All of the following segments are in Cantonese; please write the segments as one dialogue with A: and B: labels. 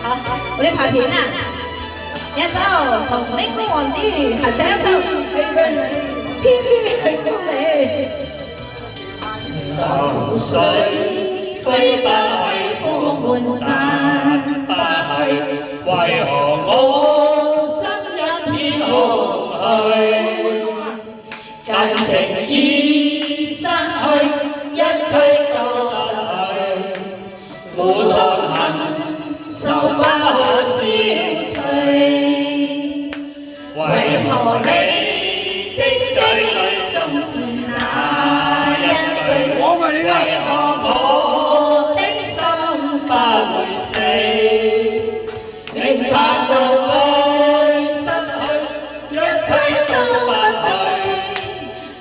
A: 我哋拍片啊！一首同《檸檬王子》合唱一首《偏偏去風你》。愁緒非不去放滿山，不去為何我心一片空虛？近情已失去，一切都失去，滿腔恨受不可消除。為何你的嘴裏總是那一句？為何我的心不會死？明白到愛失去，一切都不去，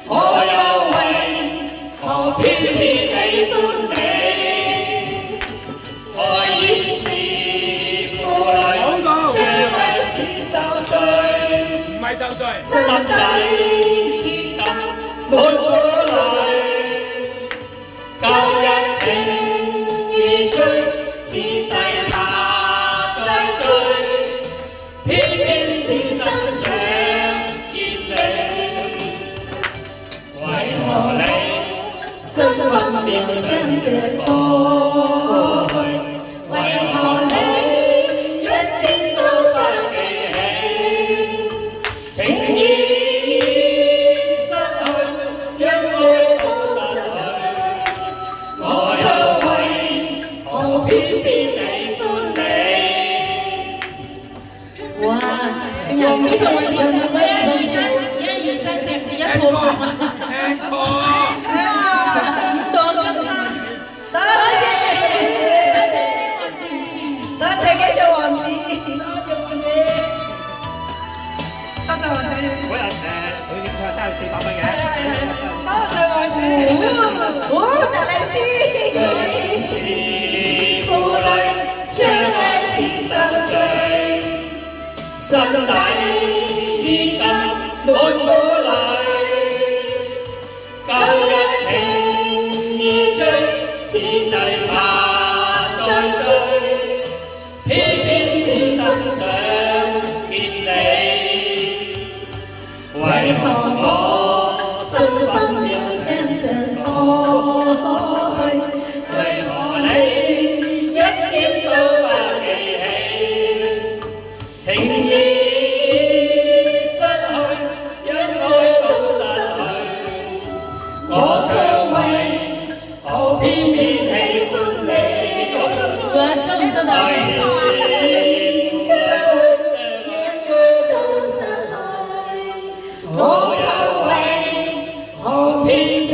A: 我又為何偏偏喜歡你？愛已是負累，相愛似受罪，心底如今滿苦淚。舊日情意追，此際怕再追，偏偏此生想見你。為何你分分秒將這過去？為何你一點都不記起？情意失去，一愛都失去。我又為何偏偏喜歡你？哇！又幾場節目1、2、3、4、一套多謝幾場王子，多謝王子。
B: 嗰日佢影唱爭400蚊嘅。
A: 多謝王子。大利是。彼此負累，相愛似受罪，心底已今滿苦淚。舊日情意追，此際怕再追，偏偏此生想見你。為何我心分秒將這過去？為何你一點都不記起？情意失去，一愛都失去，我卻為何偏偏喜歡你？收唔收到？我卻為何偏偏